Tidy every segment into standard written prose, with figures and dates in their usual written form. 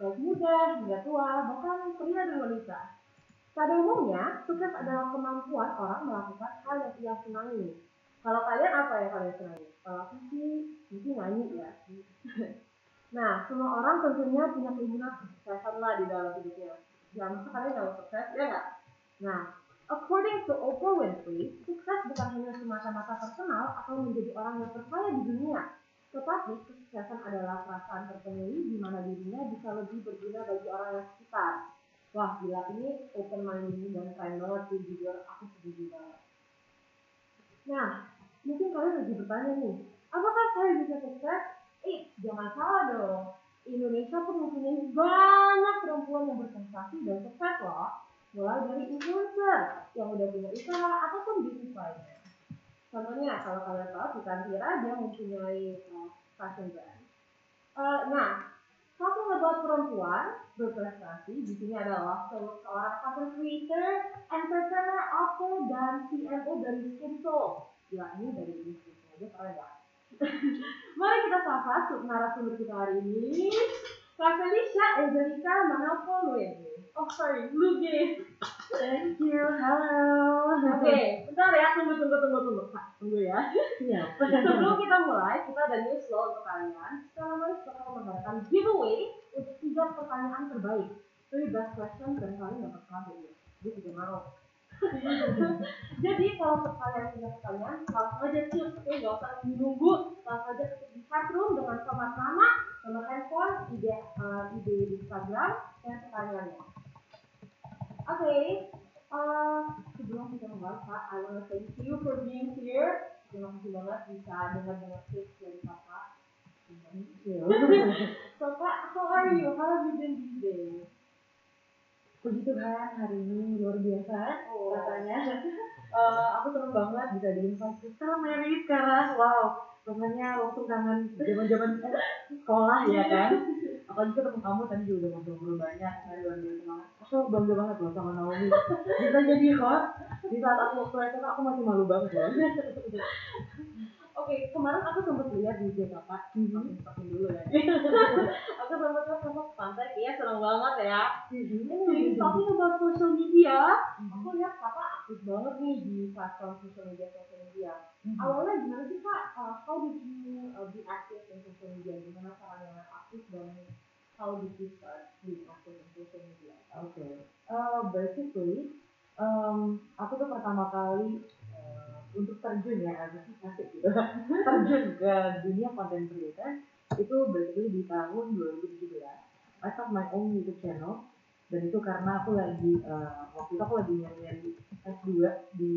baik muda hingga tua, bahkan pria dan wanita. Pada umumnya, sukses adalah kemampuan orang melakukan hal yang ia senangi. Kalau kalian apa yang kalian senangi? Kalau aku sih mungkin nyanyi ya. Nah, semua orang tentunya punya keinginan kesuksesan lah di dalam hidupnya. Ya, masa kalian nggak sukses, ya nggak? Nah, according to Oprah Winfrey, sukses bukan hanya semata-mata terkenal atau menjadi orang yang terkaya di dunia, tetapi kesuksesan adalah perasaan terpenuhi di mana dirinya bisa lebih berguna bagi orang yang sekitar. Wah, gila, ini open minded dan keren banget sih, jujur aku setuju banget. Nah, mungkin kalian lagi bertanya nih, apakah saya bisa sukses? Jangan salah dong. Indonesia pun mempunyai banyak perempuan yang berprestasi dan sukses loh. Mulai dari influencer yang udah punya usaha ataupun bisnis lainnya. Contohnya, kalau kalian tahu, Tira dia mempunyai fashion brand. Nah, satu hebat perempuan berprestasi di sini adalah seorang content creator, entrepreneur, author, dan CMO dari Skinsoul. Gila, ini dari bisnis aja keren ya. Mari kita sapa narasumber kita hari ini, Kak Felicia Angelica Manapo Luege. Luge. Thank you, halo. Oke, bentar ya, tunggu. Tunggu ya. Iya. Sebelum kita mulai, kita ada news loh untuk kalian. Sekarang mari kita mengadakan giveaway untuk 3 pertanyaan terbaik. 3 best questions dan kalian dapat kado ya. Dia juga mau. Jadi kalau kalian punya pertanyaan, langsung aja shoot, oke, nggak usah menunggu, langsung aja ketik di chatroom dengan format nama, nomor handphone, ide di Instagram, dan pertanyaannya. Oke, sebelum kita mulai, Kak, I wanna thank you for being here. Terima kasih banget bisa dengar tips dari Kakak. Thank you. So, Kak, how are you? How have you been these days? Puji Tuhan, hari ini luar biasa katanya. Aku seneng banget bisa di-invite ke Mary sekarang. Wow, rasanya langsung kangen zaman-zaman sekolah ya kan. Apalagi ketemu kamu tadi juga udah ngobrol banyak. Luar biasa banget. Aku bangga banget loh sama Naomi. Bisa jadi host di saat aku waktu SMA aku masih malu banget loh. Oke, kemarin aku sempat lihat di IG Kakak. Pakai dulu ya. Aku sempat lihat Kakak pantai, ya seneng banget ya. Ini talking about social media. Aku lihat Kakak aktif banget nih di platform social media. Awalnya gimana sih Kak? How did you be active in social media? Gimana caranya aktif dan how did you start being active in social media? Basically, aku tuh pertama kali untuk terjun ya, agak asik gitu. Terjun ke dunia content creator itu basically di tahun 2017. I start my own YouTube channel dan itu karena aku lagi waktu itu aku lagi nyari S2 di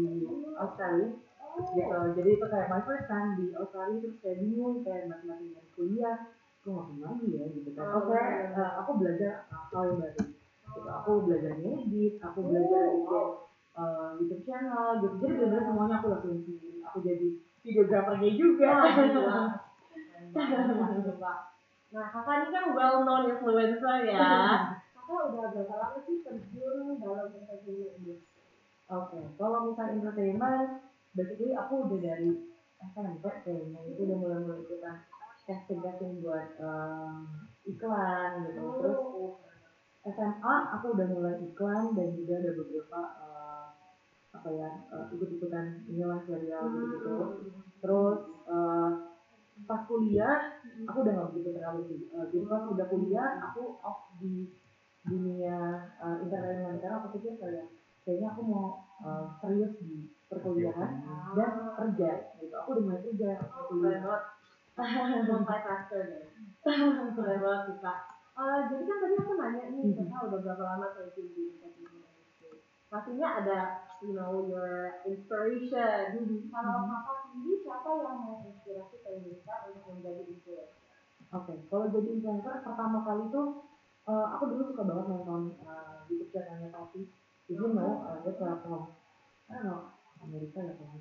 Australia gitu. Jadi itu kayak my first time di Australia, terus kayak bingung kayak masih nyari kuliah, aku ngapain lagi ya gitu kan. Aku belajar hal yang baru gitu. Aku belajar ngedit, aku belajar bikin YouTube channel gitu. Jadi benar-benar semuanya aku lakuin sendiri. Aku jadi videografernya juga. Nah, Kakak ini kan well known influencer ya. Kakak udah berapa lama sih terjun dalam entertainment industry? Kalau misalnya entertainment, basically aku udah dari SMP kayaknya itu udah mulai ikutan casting buat iklan gitu. Terus SMA aku udah mulai iklan dan juga ada beberapa ikut-ikutan inilah serial gitu. Terus pas kuliah aku udah nggak begitu terlalu sih. Jadi pas udah kuliah aku off di dunia entertainment karena aku pikir kayaknya aku mau serius di perkuliahan dan kerja gitu. Aku udah mulai kerja kuliah. Multi-factor deh. Keren banget sih Kak. Jadi kan tadi aku nanya nih, Kakak udah berapa lama terjun di entertainment industry? Pastinya ada, your inspiration. Kalau Kakak sendiri, siapa yang menginspirasi Indonesia untuk menjadi influencer? Kalau jadi influencer pertama kali tuh aku dulu suka banget nonton YouTube channelnya Tati. Dia platform, Amerika ya kan.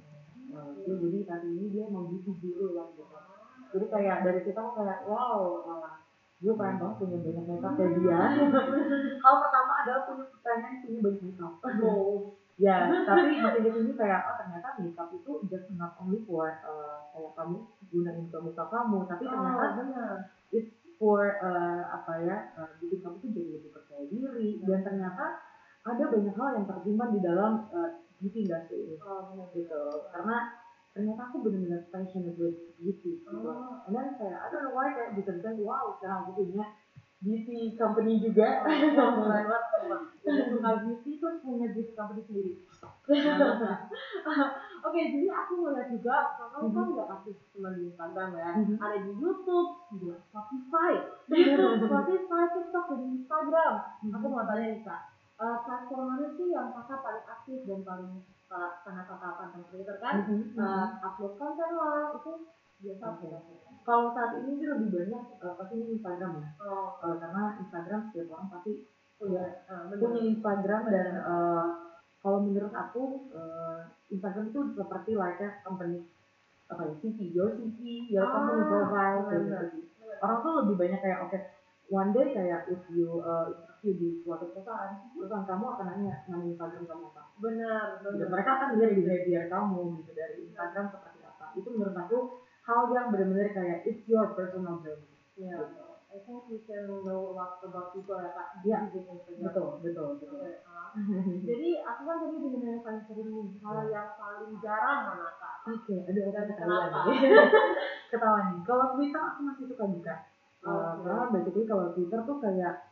Jadi Tati ini dia mau beauty guru lah gitu. Jadi kayak dari situ aku kayak wow, gue pengen banget punya banyak makeup kayak dia. Hal pertama adalah pengen punya banyak makeup. Ya, tapi makin kesini kayak ternyata makeup itu just not only for kayak kamu gunain ke muka kamu, tapi ternyata for bikin kamu tuh jadi lebih percaya diri, dan ternyata ada banyak hal yang tersimpan di dalam beauty industry ini. Gitu. Karena ternyata aku benar-benar passionate with beauty gitu. And then kayak I don't know why kayak bisa-bisa wow sekarang aku punya beauty company juga. Keren banget. Suka beauty terus punya beauty company sendiri. Oke, jadi aku ngeliat juga kamu kan nggak aktif cuma di Instagram ya, ada di YouTube, di Spotify, TikTok, dan di Instagram. Aku mau tanya nih kak, platform mana sih yang kakak paling aktif dan paling karena kakak konten creator kan, upload konten lah itu biasa. Kalau saat ini sih lebih banyak pasti Instagram ya, karena Instagram setiap orang pasti punya Instagram dan kalau menurut aku Instagram itu seperti like a company CV, your company profile gitu. Orang tuh lebih banyak kayak one day kayak if you di suatu perusahaan kamu akan nanya nama Instagram kamu apa. Benar. Mereka akan lihat behavior kamu gitu dari Instagram seperti apa. Itu menurut aku hal yang benar-benar kayak it's your personal journey. Gitu. I think we can know a lot about people ya kak. Iya, betul. Jadi aku kan tadi dengan yang paling sering nih, hal yang paling jarang mana kak? Ada ketawa nih. Kalau Twitter aku masih suka buka. Karena basically kalau Twitter tuh kayak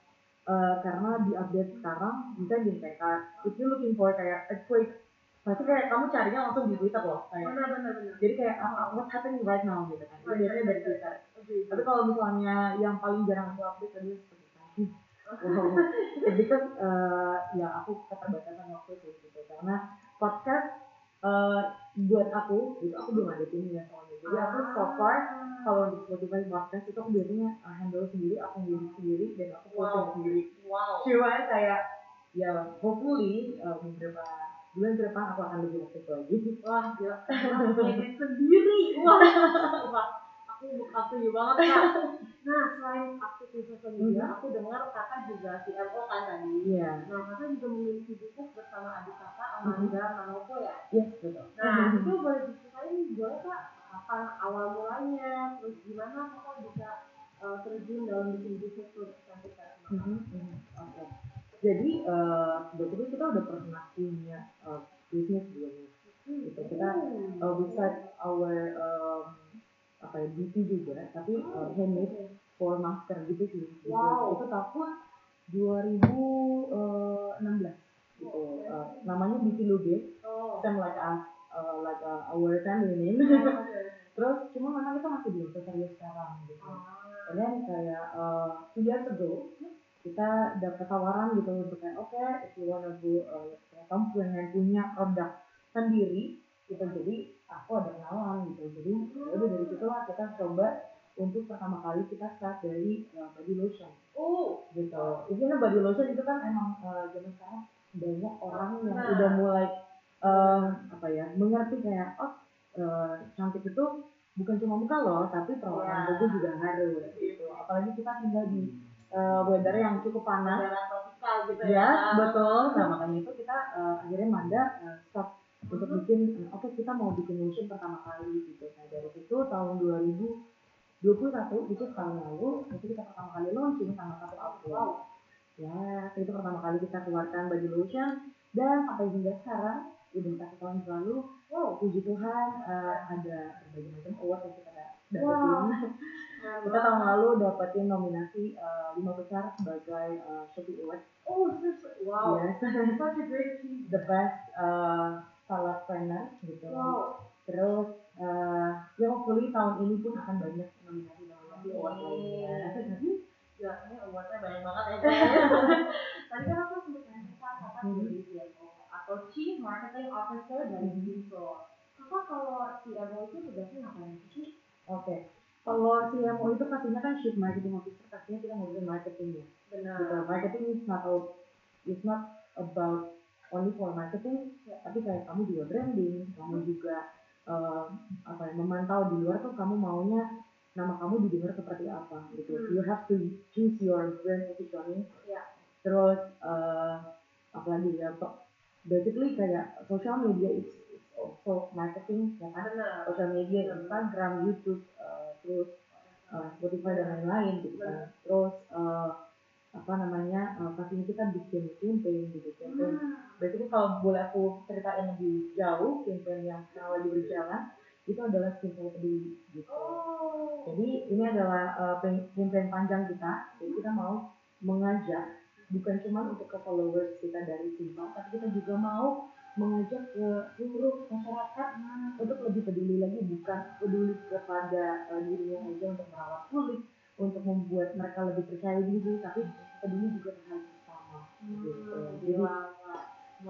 karena di update sekarang bisa jadi kayak if you looking for kayak earthquake, pasti kayak kamu carinya langsung di Twitter loh. Benar. Jadi kayak what's happening right now gitu kan. Itu biasanya dari Twitter. Tapi kalau misalnya yang paling jarang aku update tadi seperti tadi. Because ya aku keterbatasan waktu gitu. Karena podcast buat aku gitu, aku belum ada timnya soalnya. Jadi aku so far kalau di Spotify podcast itu aku biasanya handle sendiri, aku ngedit sendiri dan aku posting sendiri. Cuma kayak ya hopefully beberapa bulan ke depan aku akan lebih aktif lagi. Wah gila, ngedit sendiri. Wah, aku aktif banget kak. Nah selain aktif di sosial media, aku dengar kakak juga CMO kan tadi. Nah kakak juga memiliki bisnis bersama adik kakak Amanda Manopo ya. Yes, betul. Nah itu boleh diceritain boleh kak kapan awal mulanya, terus gimana kakak bisa terjun dalam bikin bisnis produk kecantikan. Oke. Jadi sebetulnya kita udah pernah punya bisnis sebelumnya. Gitu. Kita beside our beauty juga, tapi handmade for masker gitu sih. Itu tahun 2016 gitu. Namanya Beauty Lude. Same like our family name. Terus cuma memang kita masih belum serius sekarang gitu. Dan kayak 2 years ago kita dapat tawaran gitu untuk kayak if you wanna go kamu pengen punya produk sendiri gitu, jadi aku ada kenalan gitu, jadi udah dari situ lah kita coba untuk pertama kali kita start dari body lotion gitu. Isinya body lotion itu kan emang zaman sekarang banyak orang yang udah mulai mengerti kayak cantik itu bukan cuma muka loh, tapi perawatan tubuh juga harus gitu. Apalagi kita tinggal di weather yang cukup panas, tropikal gitu ya. Betul. Nah makanya itu kita akhirnya Manda stop untuk bikin kita mau bikin lotion pertama kali gitu. Nah dari situ tahun 2021 itu tahun lalu itu kita pertama kali launching sama satu outlet. Ya itu pertama kali kita keluarkan body lotion dan sampai hingga sekarang udah 1 tahun lalu, puji Tuhan ada berbagai macam award yang kita dapetin. Kita tahun lalu dapetin nominasi 5 besar sebagai Shopee Award. Wow. Yes. Such a great achievement. The best salad trainer gitu. Terus ya hopefully tahun ini pun akan banyak nominasi award lainnya. Ya, ini awardnya banyak banget ya guys. Tadi kan aku sempat nanya kakak dari CMO atau Chief Marketing Officer dari Vinso. Kakak kalau CMO itu tugasnya ngapain sih? Kalau CMO itu pastinya kan Chief Marketing Officer, pastinya kita ngomongin marketing ya. Benar. Gitu. Marketing is not about only for marketing, tapi kayak kamu juga branding, kamu juga memantau di luar tuh kamu maunya nama kamu didengar seperti apa gitu. You have to choose your brand positioning. Terus apalagi ya, basically kayak social media is also marketing ya kan. Social media, Instagram, YouTube, terus Spotify dan lain-lain gitu kan. Terus pastinya kita bikin campaign gitu. Berarti kalau boleh aku ceritain lebih jauh, campaign yang sekarang lagi berjalan itu adalah Simple Peduli gitu. Jadi ini adalah campaign panjang kita. Jadi kita mau mengajak bukan cuma untuk ke followers kita dari Simple, tapi kita juga mau mengajak ke seluruh masyarakat untuk lebih peduli lagi, bukan peduli kepada dirinya aja untuk merawat kulit, untuk membuat mereka lebih percaya diri, tapi peduli juga terhadap sesama gitu. Jadi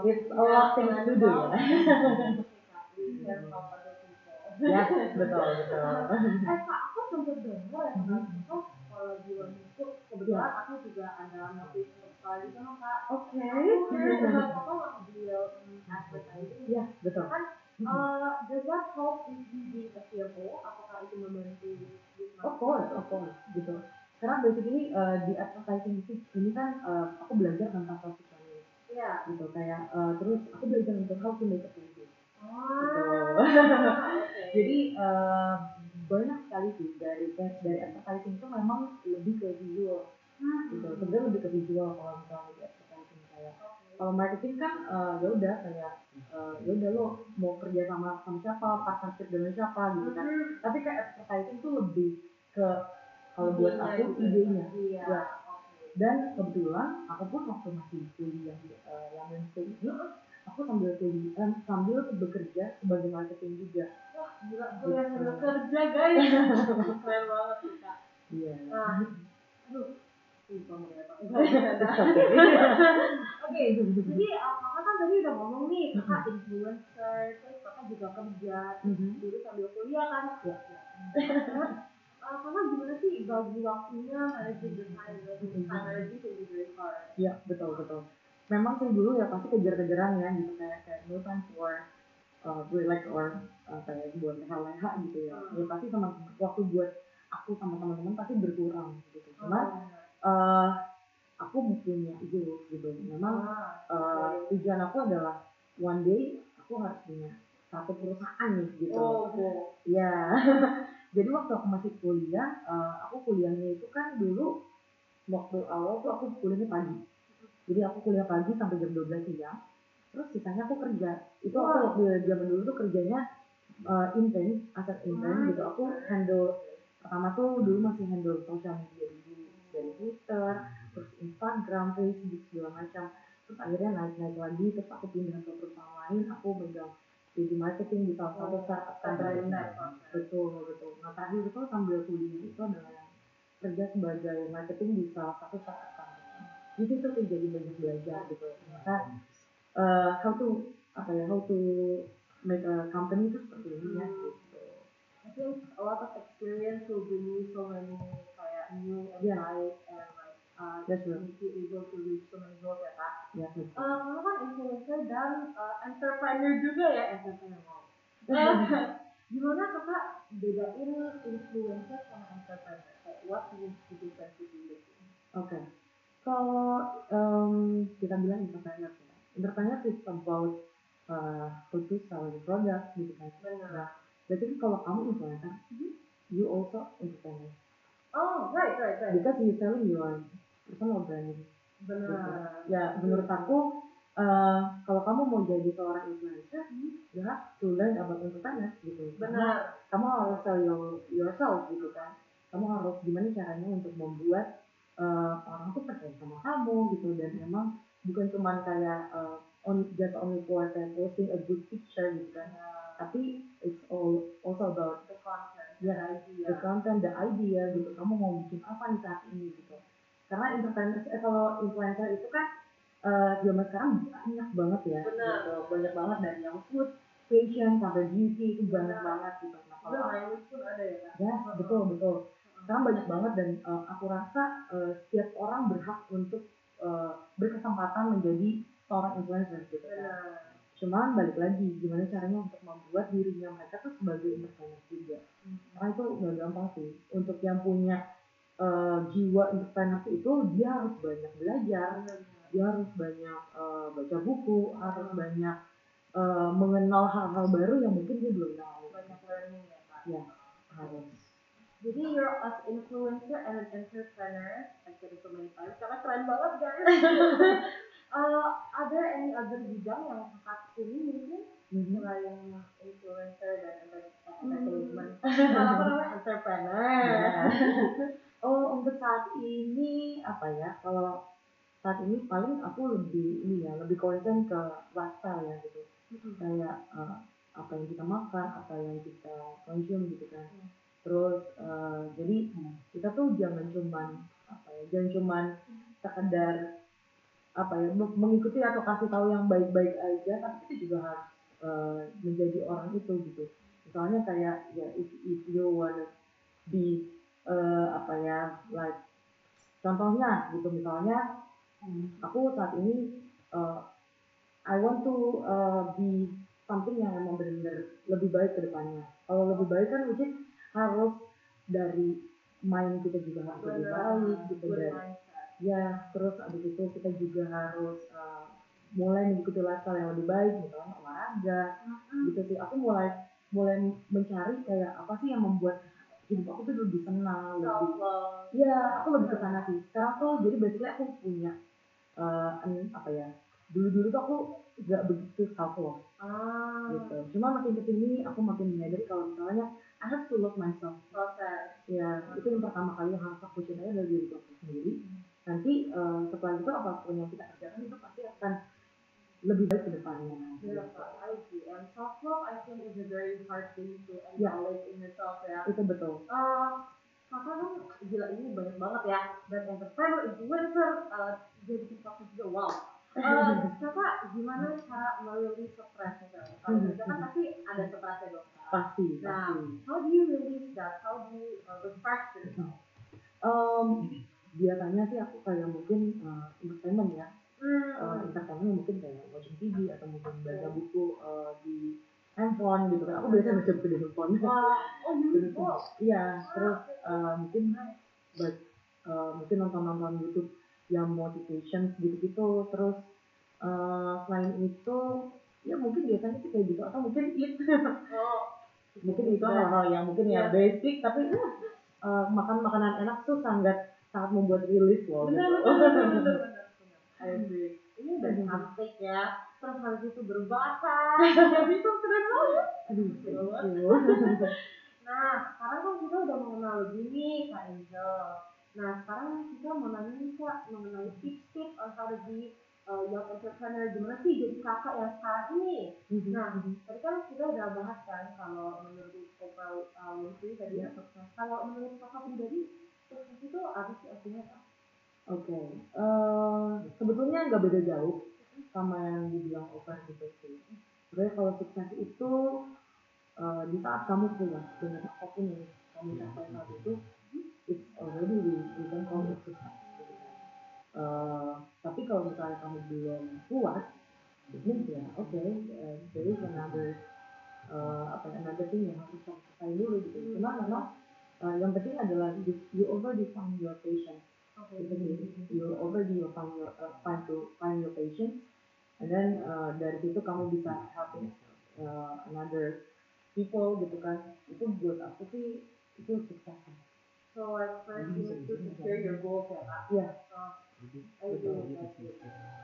it's a lot things to do ya. Ya, betul. Kak, aku sempat dengar ya kemarin itu kalau di luar itu kebetulan aku juga ada notice sekali sama Kak. Oke. Kakak ngambil advertising. Iya, betul. Kan does that help if you be a CFO? Apakah itu membantu? Of course, gitu. Karena basically di advertising ini kan aku belajar tentang social media. Iya. Gitu kayak terus aku belajar untuk how to make a video. Gitu. Jadi banyak sekali sih dari advertising itu memang lebih ke visual. Gitu. Sebenarnya lebih ke visual kalau misalnya di advertising kayak. Kalau marketing kan ya udah kayak ya udah lo mau kerja sama siapa, partnership dengan siapa gitu kan. Tapi kayak advertising tuh lebih ke kalau buat aku idenya. Ya. Dan kebetulan aku pun waktu masih kuliah yang mainstream ini, aku sambil bekerja sebagai marketing juga. Wah, gila, kuliah sambil kerja guys. Keren banget sih Kak. Iya. Aduh. Oke, jadi kakak kan tadi udah ngomong nih, kakak influencer, terus kakak juga kerja, dulu sambil kuliah kan. Kakak gimana sih bagi waktunya managing the time managing can be very hard. Iya, betul. Memang sih dulu ya pasti kejar-kejaran ya gitu kayak no time for relax or kayak buat leha-leha gitu ya. Ya pasti sama waktu buat aku sama teman-teman pasti berkurang gitu. Cuman aku punya goals gitu. Memang tujuan aku adalah one day aku harus punya satu perusahaan nih gitu. Ya. Jadi waktu aku masih kuliah, aku kuliahnya itu kan dulu waktu awal tuh aku kuliahnya pagi. Jadi aku kuliah pagi sampai jam 12 siang. Terus sisanya aku kerja. Itu aku waktu zaman dulu tuh kerjanya intern gitu. Aku handle pertama tuh dulu masih handle social media dulu dari Twitter, terus Instagram, Facebook segala macam. Terus akhirnya naik lagi, terus aku pindah ke perusahaan lain, aku megang jadi marketing di salah satu startup company. Betul. Nah terakhir itu sambil kuliah itu adalah kerja sebagai marketing di salah satu startup company. Di situ tuh jadi banyak belajar gitu. Maka how to make a company itu seperti ini ya gitu. I think a lot of experience will bring you so many kayak new insights and like make you able to reach so many goals ya Kak. Ya betul. Kamu kan influencer dan entrepreneur juga ya entrepreneur. Gimana Kakak bedain influencer sama entrepreneur? Like what is the difference between the two? Oke. Kalau kita bilang entrepreneur ya. Entrepreneur is about how to sell the product gitu kan. Nah, berarti kalau kamu influencer, you also entrepreneur. Oh, right. Because you selling your personal brand. Benar. Gitu. Ya, menurut aku kalau kamu mau jadi seorang influencer, you have to learn about entrepreneur gitu. Benar. Kamu harus sell yourself gitu kan. Kamu harus gimana caranya untuk membuat orang tuh percaya sama kamu gitu, dan emang bukan cuma kayak only for posting a good picture gitu kan. Tapi it's also about the content, the content, the idea gitu. Kamu mau bikin apa nih saat ini gitu. Karena kalau influencer itu kan zaman sekarang banyak banget ya. Gitu. Banyak banget dari yang food, fashion sampai beauty itu banyak banget gitu. Nah, kalau pun ada ya Kak? Ya, betul. Sekarang banyak banget dan aku rasa setiap orang berhak untuk berkesempatan menjadi seorang influencer gitu kan. Cuman balik lagi gimana caranya untuk membuat dirinya mereka tuh sebagai entrepreneur juga. Karena itu gak gampang sih. Untuk yang punya jiwa entrepreneur itu dia harus banyak belajar, dia harus banyak baca buku, harus banyak mengenal hal-hal baru yang mungkin dia belum tahu. Banyak learning ya Kak. Ya, harus. Jadi you're as influencer and an entrepreneur, I said it so many times karena keren banget guys. Are there any other bidang yang kakak ini mungkin selain influencer dan entertainment? Apa namanya entrepreneur? Oh, untuk saat ini apa ya? Kalau saat ini paling aku lebih concern ke lifestyle ya gitu. Kayak apa yang kita makan, apa yang kita konsum gitu kan. Terus jadi kita tuh jangan cuman sekedar mengikuti atau kasih tahu yang baik-baik aja, tapi kita juga harus menjadi orang itu gitu. Misalnya kayak ya if you wanna be like contohnya gitu, misalnya aku saat ini I want to be something yang emang benar-benar lebih baik ke depannya. Kalau lebih baik kan mungkin harus dari mind kita juga harus lebih baik gitu, dan ya terus abis itu kita juga harus mulai mengikuti lifestyle yang lebih baik, misalnya olahraga gitu sih. Aku mulai mencari kayak apa sih yang membuat hidup aku tuh lebih tenang, aku lebih ke sana sih. Sekarang tuh jadi basically aku punya dulu tuh aku gak begitu self love gitu. Cuma makin kesini aku makin menyadari kalau misalnya I have to love myself. Ya itu yang pertama kali yang harus aku cintai dari diri aku sendiri. Nanti setelah itu apapun yang kita kerjakan itu pasti akan lebih baik ke depannya. I see. And self love I think is a very hard thing to acknowledge in yourself ya. Itu betul. Kakak kan gila ini banyak banget ya, dan entrepreneur, influencer, jadi TikTok juga, wow. Kakak gimana cara merilis stres misalnya? Kalau kerja kan pasti ada stresnya dong. Pasti. How do you release that? How do you refresh yourself? Biasanya sih aku kayak mungkin entertainment ya. Entertainment mungkin kayak watching TV atau mungkin baca buku di handphone gitu kan. Aku biasanya baca buku di handphone. Iya, terus mungkin nonton YouTube yang motivation gitu-gitu. Terus selain itu ya mungkin biasanya sih kayak gitu, atau mungkin mungkin itu hal-hal yang mungkin ya basic, tapi makan makanan enak tuh sangat membuat rilis loh. Benar. Ini udah cantik ya, terus habis itu berbakat, habis itu keren banget. Nah, sekarang kan kita udah mengenal lebih nih Kak Angel. Nah, sekarang kita mau nanya nih Kak mengenai tips-tips on how to be young entrepreneur, gimana sih jadi kakak yang sekarang ini. Nah, tadi kan kita udah bahas kan kalau menurut Oprah Winfrey tadi ya sukses. Kalau menurut kakak pribadi, sukses itu apa sih artinya Kak? Oke, sebetulnya nggak beda jauh sama yang dibilang Oprah gitu sih. Sebenarnya kalau sukses itu di saat kamu punya dengan apapun yang kamu capai saat itu, it's already we can call it sukses. Tapi kalau misalnya kamu belum puas, it means ya there is another thing yang harus kamu selesai dulu gitu. Cuma memang yang penting adalah you already find your patience. You already find your patience, and then dari situ kamu bisa helping another people gitu kan. Itu buat aku sih itu sukses. So like first you need to secure your goals ya Kak. Iya.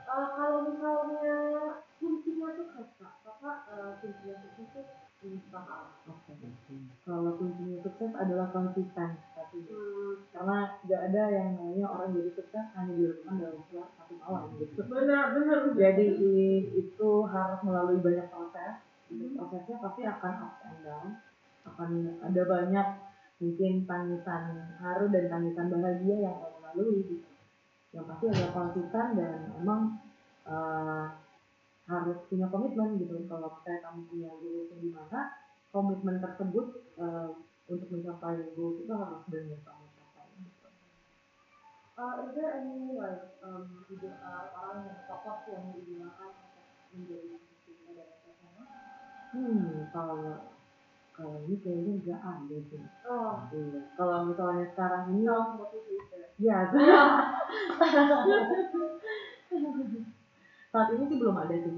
Kalau misalnya kuncinya sukses Kak, kuncinya sukses itu apa? Kalau kuncinya sukses adalah konsisten. Karena nggak ada yang namanya orang jadi sukses hanya dilakukan dalam satu malam gitu. Benar. Jadi itu harus melalui banyak proses. Prosesnya pasti akan up and down. Akan ada banyak mungkin tangisan haru dan tangisan bahagia yang kamu lalui gitu. Yang pasti adalah konsisten dan emang harus punya komitmen gitu. Kalau kamu punya goals di mana, komitmen tersebut untuk mencapai goals itu harus benar-benar kamu capai gitu. Is there any like orang yang tokoh yang digunakan menjadi sukses dari sana? Kalau ini kayaknya nggak ada sih. Iya. Kalau misalnya sekarang ini ya. Saat ini sih belum ada sih.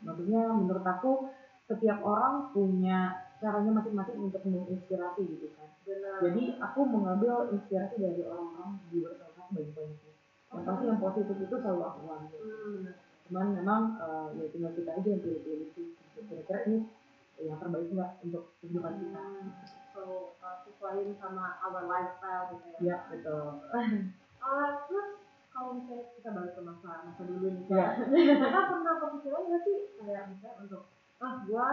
Maksudnya menurut aku setiap orang punya caranya masing-masing untuk menginspirasi gitu kan. Benar. Jadi aku mengambil inspirasi dari orang-orang di luar sana sebanyak-banyaknya. Yang pasti yang positif itu selalu aku ambil. Cuman memang ya tinggal kita aja yang pilih-pilih sih. Kira-kira ini yang terbaik nggak untuk kehidupan kita. So sesuaiin sama our lifestyle gitu ya. Iya betul. Terus kalau misalnya kita balik ke masa dulu nih, Iya. Kakak pernah kepikiran nggak sih kayak misalnya untuk gua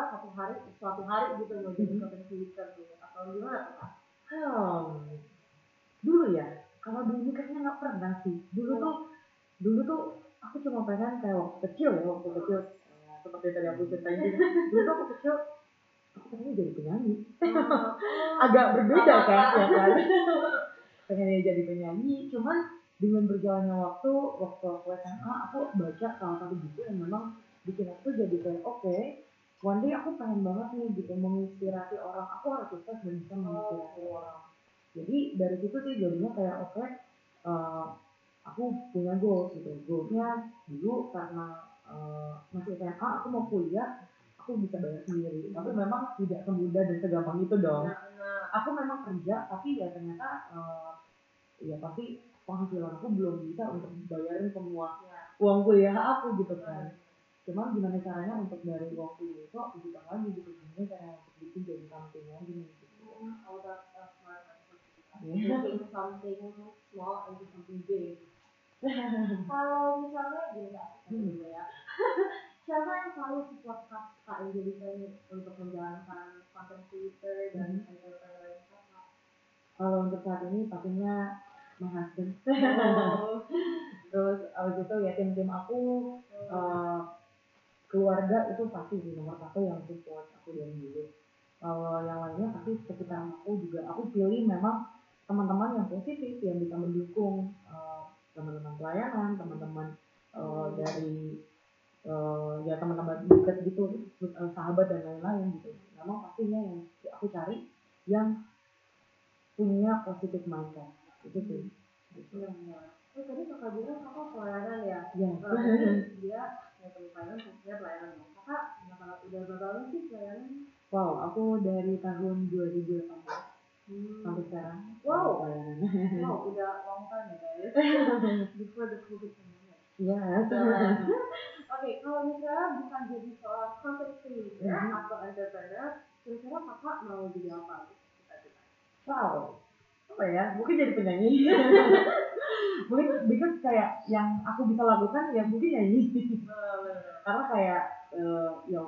suatu hari gitu mau jadi content creator gitu atau gimana tuh Kak? Dulu ya, kalau dulu kayaknya nggak pernah sih. Dulu tuh aku cuma pengen kayak waktu kecil seperti tadi aku ceritain juga. Dulu tuh aku kecil, aku pengen jadi penyanyi. Agak berbeda kan, ya kan? Pengen jadi penyanyi, cuman dengan berjalannya waktu aku SMA, aku baca salah satu buku yang memang bikin aku tuh jadi kayak oke, one day aku pengen banget nih gitu menginspirasi orang. Aku harus sukses dan bisa menginspirasi orang. Jadi dari situ sih jadinya kayak oke, aku punya goals gitu. Goalsnya dulu karena masih SMA aku mau kuliah, aku bisa bayar sendiri. Tapi memang tidak semudah dan segampang itu dong. Aku memang kerja, tapi ya ternyata ya pasti penghasilan aku belum bisa untuk bayarin semua uang kuliah aku gitu kan. Cuman gimana caranya untuk dari uang kuliah itu aku bisa lagi gitu. Gimana caranya untuk bikin jadi something lagi gitu. Making something small into something big. Kalau misalnya gini ya, siapa yang selalu support Kak Angelika untuk menjalankan content creator dan entrepreneur Kakak? Kalau untuk saat ini pastinya my husband. Terus abis itu ya tim aku, keluarga itu pasti sih nomor satu yang support aku dari dulu. Kalau yang lainnya pasti sekitar aku juga aku pilih memang teman-teman yang positif yang bisa mendukung, teman-teman pelayanan, teman-teman dari ya teman-teman dekat gitu, sahabat dan lain-lain gitu. Memang pastinya yang aku cari yang punya positif mindset itu sih. Gitu. Tadi Kakak bilang Kakak pelayanan ya? Iya. Dia pelayanan, dia pelayanan. Kakak udah berapa tahun sih pelayanan? Wow, aku dari tahun 2018 sampai sekarang. Wow, pelayanan. Wow, udah long time ya guys. Before the COVID pandemic. Iya. Oke, kalau misalnya bukan jadi seorang content creator atau entrepreneur, kira-kira Kakak mau jadi apa? Wow, apa ya? Mungkin jadi penyanyi. Mungkin because kayak yang aku bisa lakukan ya mungkin nyanyi. Karena kayak ya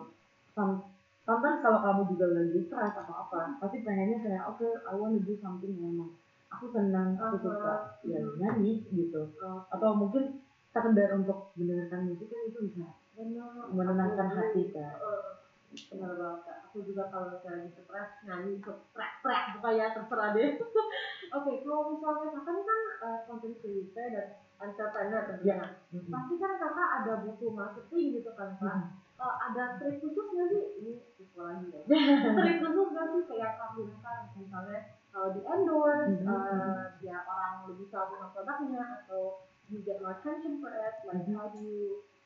sometimes kalau kamu juga lagi stres atau apa, pasti pengennya kayak oke, I want to do something yang emang aku senang, aku suka ya nyanyi gitu. Atau mungkin sekedar untuk mendengarkan musik kan itu bisa menenangkan hati kan. Benar banget. Aku juga kalau misalnya lagi stres nyanyi ikut trek supaya terserah deh. Oke, kalau misalnya Kakak kan content creator dan entrepreneur tentunya. Pasti kan Kakak ada butuh marketing gitu kan Kak. Ada trik khusus nggak sih? Ini tipe lagi ya. Trik khusus nggak sih kayak Kak gunakan misalnya kalau di endorse, ya orang lebih tahu sama produknya atau you get more attention for it, like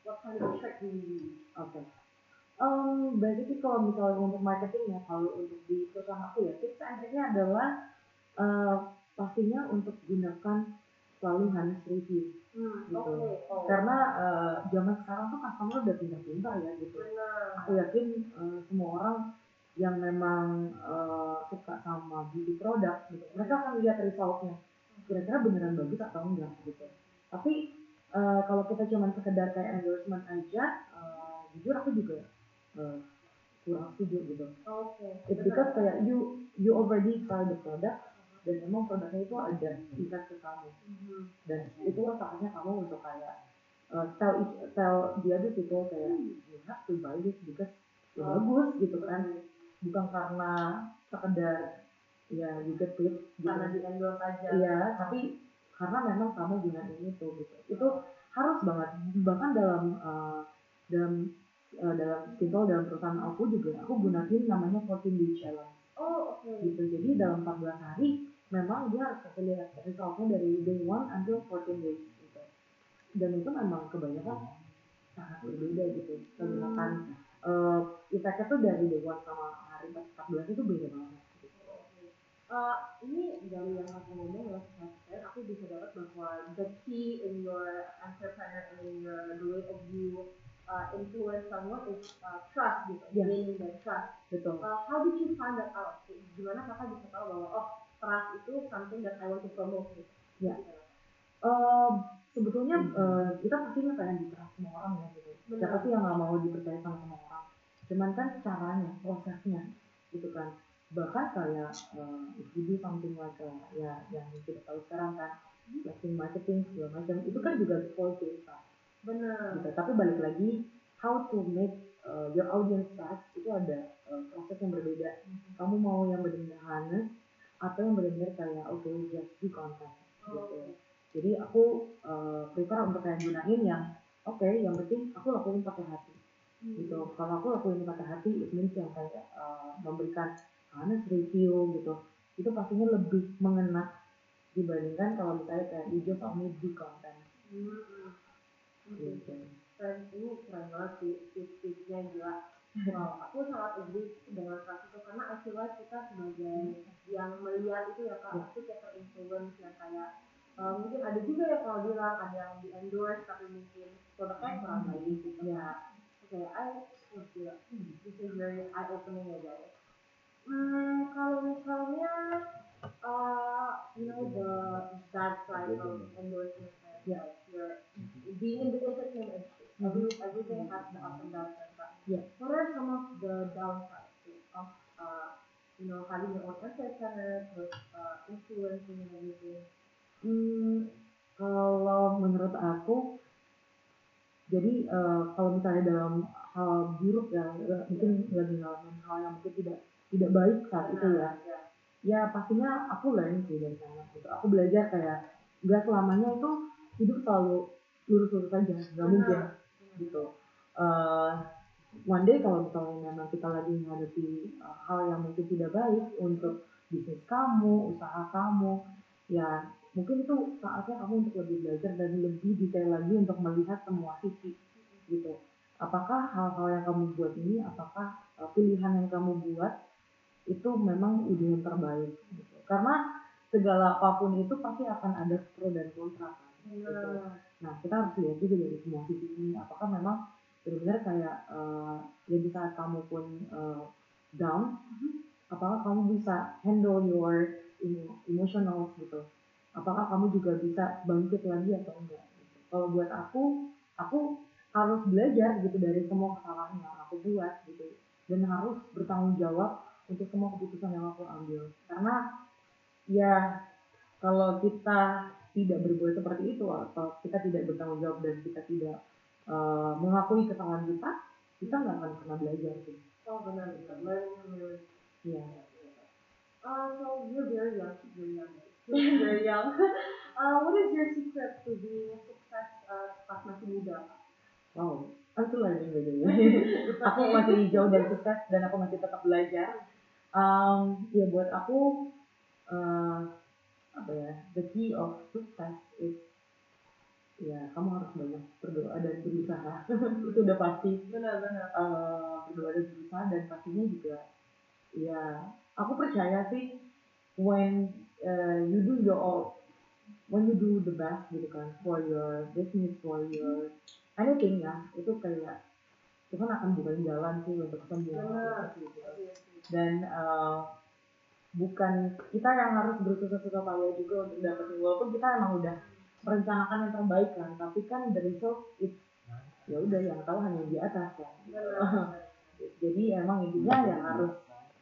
what kind of trick do you use? Oke. Berarti sih kalau misalnya untuk marketing ya, kalau untuk di perusahaan aku ya, tips and triknya adalah pastinya untuk gunakan selalu honest review gitu. Karena zaman sekarang tuh customer udah pintar-pintar ya gitu. Aku yakin semua orang yang memang suka sama beauty product gitu, mereka akan lihat resultnya. Kira-kira beneran bagus atau enggak gitu. Tapi kalau kita cuma sekedar kayak endorsement aja, jujur aku juga kurang setuju gitu. It's because kayak you already try the product dan memang produknya itu ada impact ke kamu. Dan itu saatnya kamu untuk kayak tell the other people kayak you have to buy this because itu bagus gitu kan. Bukan karena sekedar ya you get paid gitu. Karena di endorse aja. Iya, tapi karena memang kamu gunain itu gitu. Itu harus banget. Bahkan dalam simple dalam perusahaan aku juga aku gunain namanya 14-day challenge. Gitu. Jadi dalam 14 hari memang dia harus kasih lihat resultnya dari day 1 until 14 days gitu. Dan itu memang kebanyakan sangat berbeda gitu. Kebanyakan efeknya tuh dari day 1 sama hari tingkat 14 itu beda banget gitu. Ini dari yang aku ngomong ya, aku bisa dapat bahwa the key in your entrepreneur and in your the way of you influence someone is trust gitu, gaining that trust. Betul. How did you find that out? Gimana kakak bisa tahu bahwa trust itu something that I want to promote gitu? Ya. Sebetulnya kita pastinya pengen dipercaya sama orang ya gitu. Siapa sih yang nggak mau dipercaya sama orang? Cuman kan caranya, prosesnya gitu kan. Bahkan kayak if you do something like ya yang kita tahu sekarang kan, like marketing segala macam, itu kan juga full data. Benar. Gitu. Tapi balik lagi, how to make your audience trust itu ada proses yang berbeda. Kamu mau yang benar-benar honest atau yang benar-benar kayak just do content gitu. Jadi aku prefer untuk kayak gunain yang yang penting aku lakuin pakai hati gitu. Kalau aku lakuin pakai hati, it means yang kayak memberikan honest review gitu, itu pastinya lebih mengena dibandingkan kalau misalnya kayak you just only do content. Gitu. Ini keren banget sih, tips-tipsnya gila. Aku sangat agree dengan kasus itu karena I feel like kita sebagai yang melihat itu ya kak, itu kayak terinfluence yang kayak mungkin ada juga ya kalau bilang ada yang di endorse tapi mungkin produknya kurang baik gitu ya. Kayak this is very eye opening ya guys. Kalau misalnya you know the bad side of endorsement and like you're being in the entertainment industry, everything has the up and downs and stuff. What are some of the downsides of having your own entrepreneur, influencing and everything? Kalau menurut aku, jadi kalau misalnya dalam hal buruk ya, mungkin lagi ngalamin hal yang mungkin tidak baik saat itu ya pastinya aku learn sih dari sana gitu. Aku belajar kayak nggak selamanya itu hidup selalu lurus-lurus aja, nggak mungkin gitu. One day kalau misalnya memang kita lagi menghadapi hal yang mungkin tidak baik untuk bisnis kamu, usaha kamu, ya mungkin itu saatnya kamu untuk lebih belajar dan lebih detail lagi untuk melihat semua sisi gitu. Apakah hal-hal yang kamu buat ini, apakah pilihan yang kamu buat itu memang ide yang terbaik gitu. Karena segala apapun itu pasti akan ada pro dan kontra kan, gitu. Nah kita harus lihat juga dari semua sisi ini, apakah memang benar-benar kayak ya di saat kamu pun down, apakah kamu bisa handle your emotional gitu, apakah kamu juga bisa bangkit lagi atau enggak gitu. Kalau buat aku harus belajar gitu dari semua kesalahan yang aku buat gitu, dan harus bertanggung jawab untuk semua keputusan yang aku ambil. Karena ya kalau kita tidak berbuat seperti itu atau kita tidak bertanggung jawab dan kita tidak mengakui kesalahan kita nggak akan pernah belajar sih. Oh benar, learning from your so you're very young. Very young. What is your secret to being a success pas masih muda? Wow, I'm still learning by the way. Aku masih jauh dari sukses dan aku masih tetap belajar. Ya buat aku the key of success is ya kamu harus banyak berdoa dan berusaha. Itu udah pasti. Benar. Berdoa dan berusaha, dan pastinya juga ya aku percaya sih when you do when you do the best gitu kan for your business, for your anything ya, itu kayak Tuhan akan bukain jalan sih untuk semua gitu. Dan bukan kita yang harus bersusah-susah payah juga untuk dapetin, walaupun kita emang udah merencanakan yang terbaik kan, tapi kan the result ya udah yang tahu hanya di atas kan. Jadi emang intinya yang harus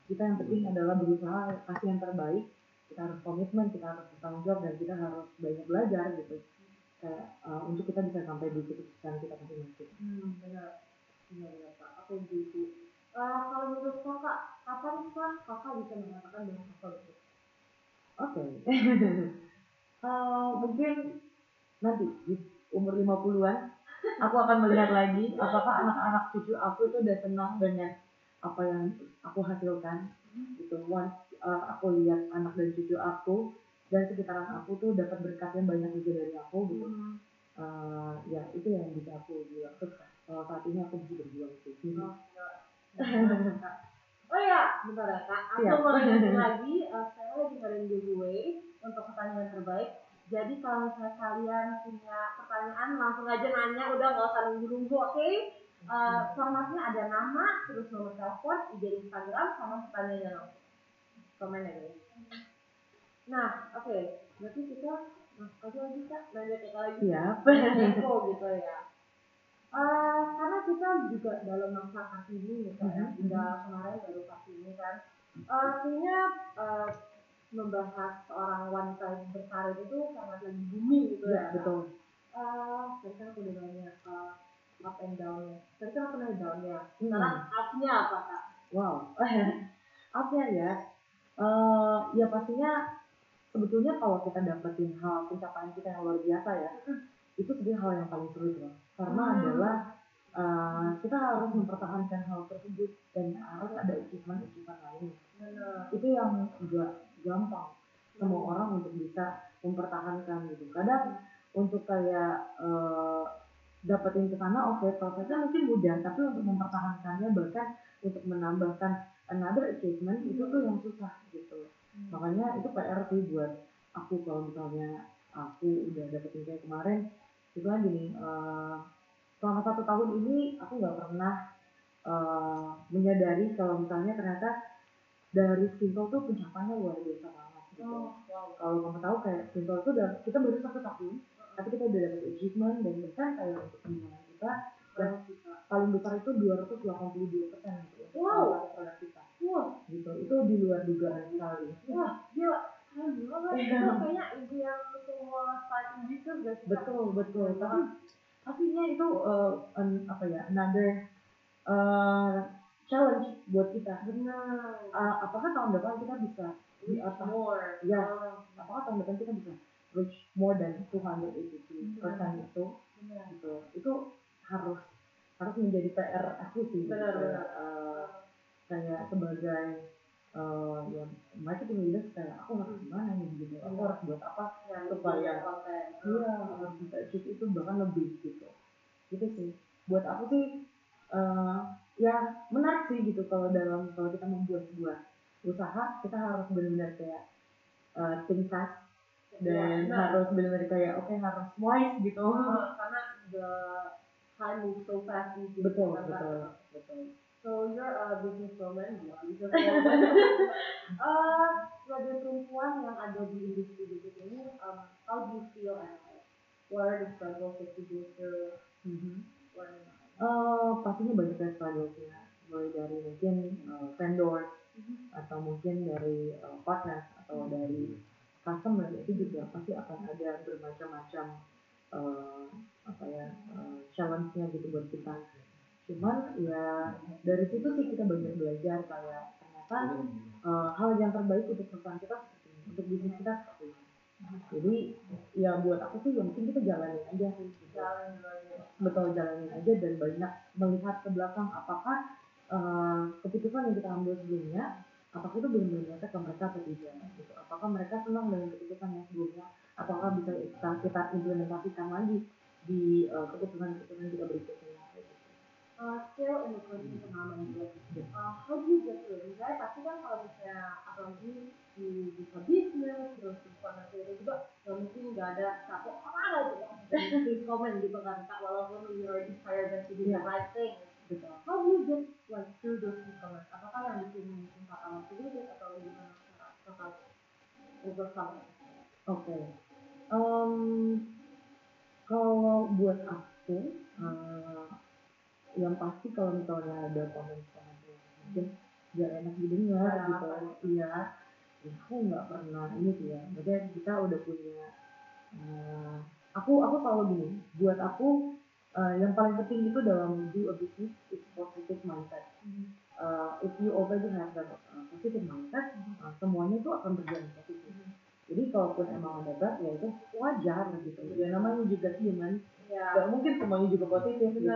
kita yang penting adalah berusaha kasih yang terbaik, kita harus komitmen, kita harus bertanggung jawab, dan kita harus banyak belajar gitu kayak untuk kita bisa sampai di titik yang kita masing-masing. Benar Pak, aku gitu. Kalau menurut kakak, kapan kakak bisa mengatakan bahwa kakak itu? Oke. Mungkin nanti di umur 50-an aku akan melihat lagi apakah anak-anak cucu aku itu udah senang dengan apa yang aku hasilkan gitu. Once aku lihat anak dan cucu aku dan sekitaran aku tuh dapat berkat yang banyak juga dari aku gitu. Ya itu yang bisa aku bilang sukses. Saat ini aku bisa berjuang sih. Oh ya, bentar ya kak. Aku Siap. mau ingetin lagi, saya lagi ngadain giveaway untuk pertanyaan terbaik. Jadi kalau misalnya kalian punya pertanyaan langsung aja nanya, udah nggak usah nunggu-nunggu, oke? Formatnya ada nama, terus nomor telepon, IG Instagram, sama pertanyaannya langsung. Komen ya guys. Nah, oke. Berarti kita masuk aja lagi kak, nanya kayak lagi. Siap. Info gitu ya. Karena kita juga dalam masa ini gitu ya, udah kemarin baru ini kan, kayaknya membahas seorang wanita yang berkarir itu sangat lagi booming gitu ya. Betul. Tadi kan aku udah nanya up and down-nya. Tadi kan aku nanya down-nya. Sekarang up-nya apa kak? Wow. Up-nya ya. Ya pastinya sebetulnya kalau kita dapetin hal pencapaian kita yang luar biasa ya, itu sebenarnya hal yang paling sulit loh. Karena adalah kita harus mempertahankan hal tersebut dan harus ada achievement lain. Itu yang enggak gampang semua orang untuk bisa mempertahankan gitu. Kadang untuk kayak dapetin ke sana oke, prosesnya mungkin mudah, tapi untuk mempertahankannya bahkan untuk menambahkan another achievement itu tuh yang susah gitu. Makanya itu PR sih buat aku kalau misalnya aku udah dapetin kayak kemarin itu kan gini, selama 1 tahun ini aku nggak pernah menyadari kalau misalnya ternyata dari Simple tuh pencapaiannya luar biasa banget gitu. Kalau kamu tahu kayak Simple tuh udah kita baru 1 tahun tapi kita udah dapet achievement dan bahkan kayak untuk penjualan kita dan paling besar itu 282% gitu untuk produk kita. Gitu, itu di luar dugaan sekali. Wah, gila. Itu kayaknya ide yang semua starting business gak sih? Betul. Tapi pastinya itu another challenge buat kita. Benar. Apakah tahun depan kita bisa reach more? Ya. Apakah tahun depan kita bisa reach more than 280% itu? Gitu. Itu harus menjadi PR aku sih. Benar. Kayak sebagai ya marketing leader kayak aku harus gimana nih gitu, aku harus buat apa supaya harus bisa achieve itu bahkan lebih gitu sih. Buat aku sih ya menarik sih gitu kalau kita membuat sebuah usaha kita harus benar-benar kayak think fast dan harus benar-benar kayak harus wise gitu. Karena the time moves so fast gitu. Betul. So you're a businesswoman, sebagai perempuan yang ada di industri bisnis ini, how do you feel and what are the struggles that you go through? Pastinya banyak strugglesnya, mulai dari mungkin vendor atau mungkin dari partner atau dari customer, itu juga pasti akan ada bermacam-macam challenge-nya gitu buat kita. Cuman ya dari situ sih kita banyak belajar kayak ternyata hal yang terbaik untuk perusahaan kita seperti ini, untuk bisnis kita seperti ini. Jadi ya buat aku sih yang penting kita jalanin aja sih. Jalanin aja dan banyak melihat ke belakang apakah keputusan yang kita ambil sebelumnya apakah itu benar-benar ke mereka atau tidak gitu. Apakah mereka senang dengan keputusan yang sebelumnya, apakah bisa kita implementasikan lagi di keputusan kita berikutnya. Still in the process pengalaman juga. How do you get to it? Misalnya pasti kan kalau misalnya apalagi di buka bisnis terus buka materi juga nggak mungkin nggak ada capek apa gitu di komen gitu kan kak, walaupun you already tired dan to do the right thing. How do you get like through those comments? Apakah yang bikin kak alam sedikit atau gimana kakak overcome? Oke. Kalau buat aku yang pasti kalau misalnya ada komen-komen mungkin gak enak didengar gitu, iya aku nggak pernah ini sih ya, maksudnya kita udah punya aku selalu gini, buat aku yang paling penting itu dalam do a business is positive mindset. If you already have that positive mindset, semuanya itu akan berjalan positif. Jadi kalaupun emang ada bad ya itu wajar gitu, ya namanya juga human. Gak mungkin semuanya juga positif gitu.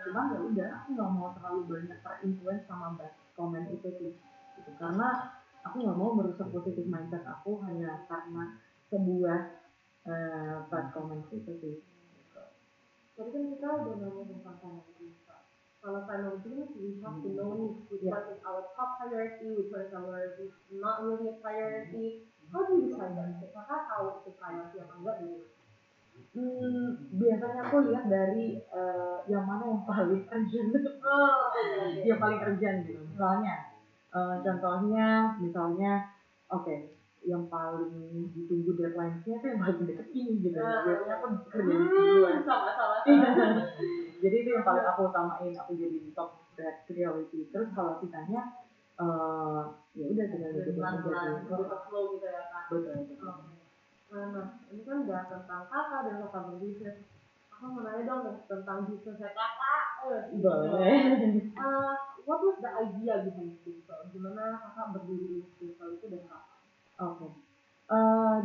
Cuman ya udah, aku nggak mau terlalu banyak terinfluence sama bad comment itu sih. Gitu. Karena aku nggak mau merusak positif mindset aku hanya karena sebuah bad comment itu sih. Tadi kan kita udah ngomong tentang finansial. Kalau final dreams, we have to know which one is our top priority, which one is our not really a priority. How do you decide that? Kakak tahu itu priority apa enggak gitu? Biasanya aku lihat dari yang mana yang paling urgent. Yang paling urgent gitu. Contohnya, oke, yang paling ditunggu deadline-nya itu yang paling deket ini gitu. Biasanya aku kerjain duluan. Sama. Jadi itu yang paling aku utamain, aku jadi top priority. Terus kalau sisanya ya udah tinggal ngikutin aja flow gitu ya Kak. Betul. Nah, ini kan udah tentang kakak dan kakak berbisnis. Aku mau nanya dong tentang bisnisnya kakak. Boleh. What was the idea behind Skinful? Gimana kakak berdiri Skinful itu dan kakak? Okay.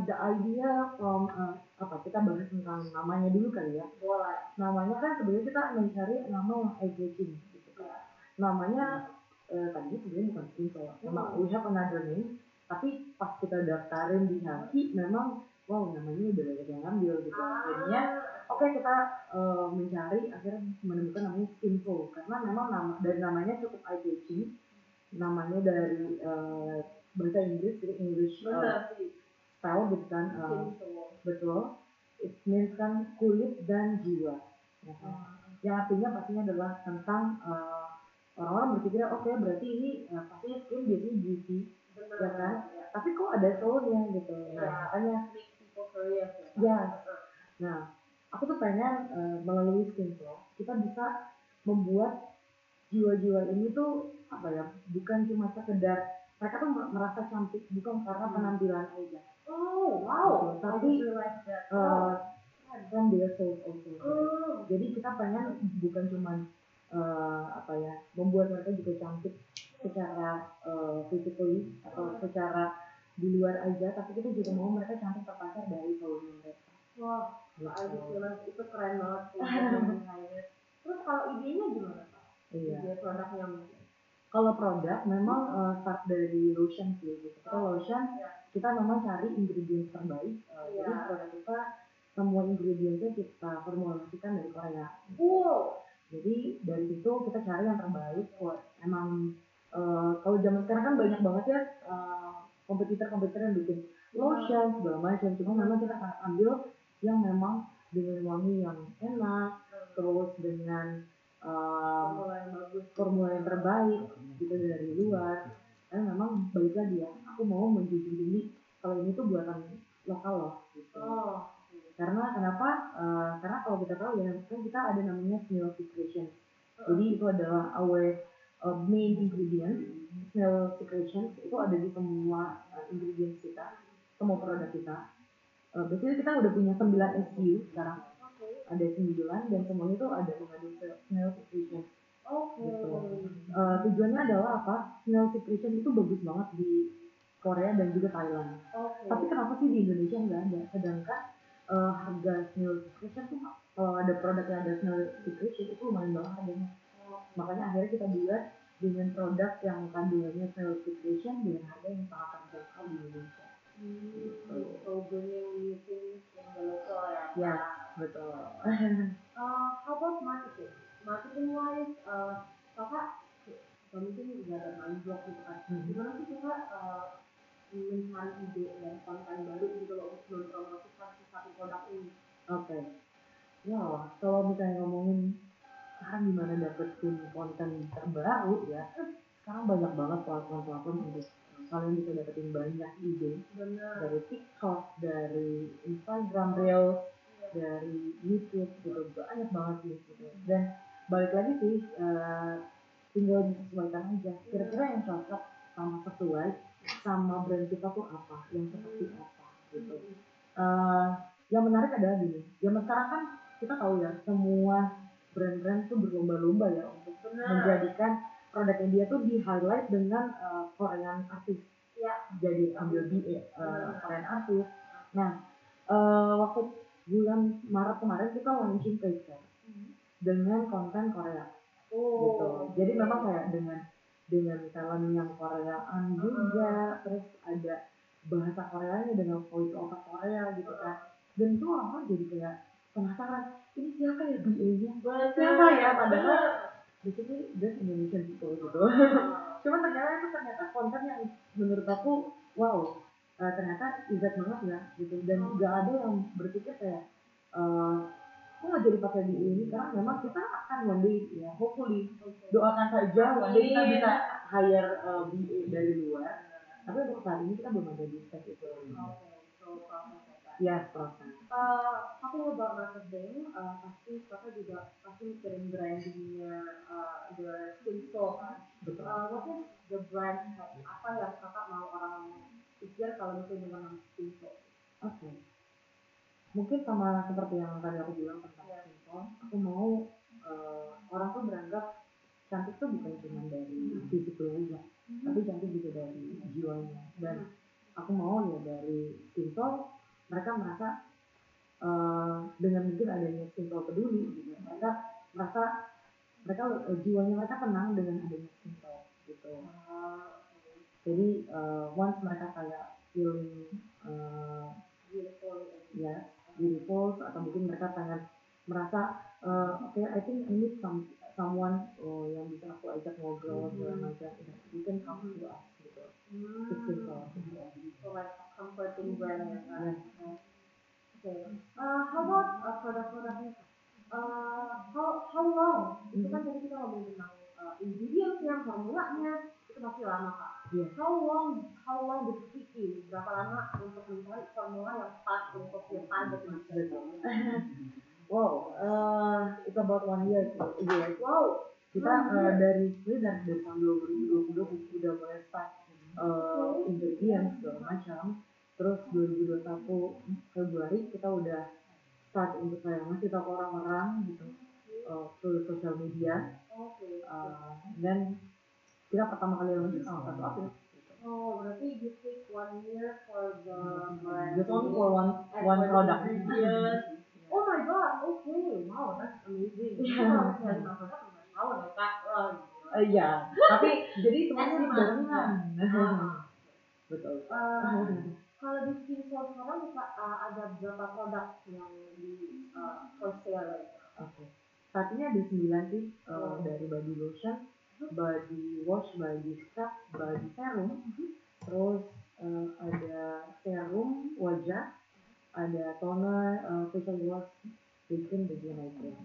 The idea from kita bahas tentang namanya dulu kali ya. Boleh. Namanya kan sebenarnya kita mencari nama yang eye-catching gitu kan. Namanya tadi sebenarnya bukan Skinful. Memang we have another name. Tapi pas kita daftarin di Haki memang namanya udah banyak yang ngambil gitu. Akhirnya kita mencari akhirnya menemukan namanya Skinful karena memang namanya cukup eye-catching. Namanya dari bahasa Inggris, jadi English style gitu kan. Betul. It means kan kulit dan jiwa. Yang artinya pastinya adalah tentang orang-orang berpikir berarti ini pastinya skin biasanya beauty, ya kan? Tapi kok ada soulnya gitu. Nah, makanya Nah, aku tuh pengen melalui Skinful kita bisa membuat jiwa-jiwa ini tuh bukan cuma sekedar mereka tuh merasa cantik bukan karena penampilan aja. Tapi from their soul also. Jadi kita pengen bukan cuma membuat mereka juga cantik secara physically atau secara di luar aja, tapi kita juga mau mereka cantik terpancar dari soulnya mereka. Itu keren banget. Terus kalau idenya gimana Pak? Ide produknya mungkin? Kalau produk memang start dari lotion sih gitu. Lotion kita memang cari ingredients terbaik. Jadi produk kita semua ingredientsnya kita formulasikan dari Korea. Jadi dari situ kita cari yang terbaik. Emang kalau zaman sekarang kan banyak banget ya kompetitor yang bikin lotion segala macam. Cuma memang kita ambil yang memang dengan wangi yang enak, terus dengan formula yang terbaik gitu dari luar. Karena memang balik lagi ya, aku mau menjunjung tinggi kalau ini tuh buatan lokal loh gitu. Karena kenapa? Karena kalau kita tahu ya, kan kita ada namanya Snail Secretions. Jadi itu adalah our main ingredient. Snail Secretions itu ada di semua ingredients kita, semua produk kita. Biasanya kita udah punya 9 SKU sekarang. Ada 9 dan semuanya itu ada mengandung Snail Secretion. Gitu. Tujuannya adalah apa? Snail Secretion itu bagus banget di Korea dan juga Thailand. Tapi kenapa sih di Indonesia nggak ada? Sedangkan harga Snail Secretion tuh kalau ada produk yang ada Snail Secretion itu lumayan banget harganya. Makanya akhirnya kita buat dengan produk yang kandungannya Snail Secretion dengan harga yang sangat terjangkau di Indonesia. So bringing new things in the local area. Ya, betul. How about marketing? Marketing wise, kakak mungkin juga ada main blog gitu kan. Gimana sih kakak mencari ide dan konten baru gitu loh untuk mempromosikan satu produk ini? Kalau misalnya ngomongin sekarang gimana dapetin konten terbaru ya, sekarang banyak banget platform untuk kalian bisa dapetin banyak ide. Dari TikTok, dari Instagram Reels, dari YouTube gitu, banyak banget gitu. Dan balik lagi sih, tinggal disesuaikan aja. Kira-kira yang cocok sama sesuai sama brand kita tuh apa, yang seperti apa gitu. Yang menarik adalah gini, zaman sekarang kan kita tahu ya, semua brand-brand tuh berlomba-lomba ya untuk menjadikan produknya dia tuh di highlight dengan Korean artis. Jadi ambil Korean artis. Nah, waktu bulan Maret kemarin kita launching Kaiser dengan konten Korea. Gitu. Jadi memang kayak dengan film yang Koreaan juga, terus ada bahasa Koreanya dengan voice over Korea gitu kan. Dan itu orang jadi kayak penasaran, ini siapa ya BA-nya? Siapa ya? Padahal basically just Indonesian people gitu. Cuman ternyata konten yang menurut aku wow, ternyata ibarat banget ya gitu, dan nggak ada yang berpikir kayak aku nggak jadi pakai BA ini karena memang kita akan one day ya hopefully doakan saja one day kita bisa hire BA dari luar, tapi untuk saat ini kita belum ada di step itu. Ya, proses. Talking about marketing, pasti kakak juga pasti mikirin brandingnya the Skinso kan. What is the brand? Apa yang kakak mau orang pikir kalau misalnya dengan nama Skinso? Oke. Mungkin sama seperti yang tadi aku bilang tentang Skinso, aku mau orang tuh beranggap cantik tuh bukan cuma dari fisiknya aja, tapi cantik juga dari jiwanya. Dan aku mau ya dari Skinso mereka merasa dengan mungkin adanya Skinso peduli gitu, mereka merasa jiwanya mereka tenang dengan adanya Skinso gitu. Jadi once mereka kayak feeling beautiful atau mungkin mereka pengen merasa okay, I think I need someone yang bisa aku ajak ngobrol segala macam, you can come to us gitu. Skinso. So like a comforting brand ya kan. Okay. How about produk-produknya? How long? Itu kan tadi kita ngomongin tentang ingredients yang formulanya itu masih lama kak. Yeah. How long did it take you? Berapa lama untuk mencari formula yang pas untuk your target market? Wow, it's about 1 year. Wow. Kita dari tahun 2020 udah mulai start ingredients segala macam. Terus 2021 Februari kita udah start untuk kayak ngasih tahu orang-orang gitu ke sosial media. Dan kita pertama kali launch sama 1 April. Oh, berarti you take 1 year for the just only for one product. Oh my god, okay, wow, that's amazing. Kalau misalnya 5 produk nggak tahu deh kak. Iya, tapi jadi semuanya barengan. Betul. Kalau di Skinso sekarang bisa ada berapa produk yang di for sale? Oke. Saat ini ada 9 sih, dari body lotion, body wash, body scrub, body serum, terus ada serum wajah, ada toner, facial wash, bikin bagian eye cream.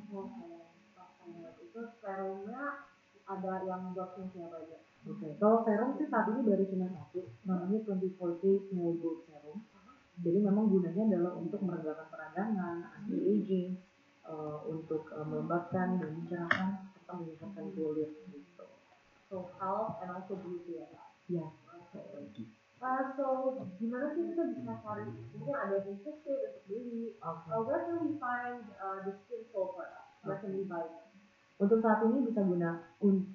Itu serumnya ada yang buat siapa aja? Oke. Kalau serum sih saat ini baru cuma 1, namanya 24K Small Gold Serum. Jadi memang gunanya adalah untuk meredakan peradangan, anti-aging, untuk melembabkan dan mencerahkan serta menyehatkan kulit gitu. So health and also beauty ya kak? Ya. So gimana sih kita bisa cari? Mungkin ada yang interested untuk beli. Where can we find the Skinso product? Where can we buy it? Untuk saat ini bisa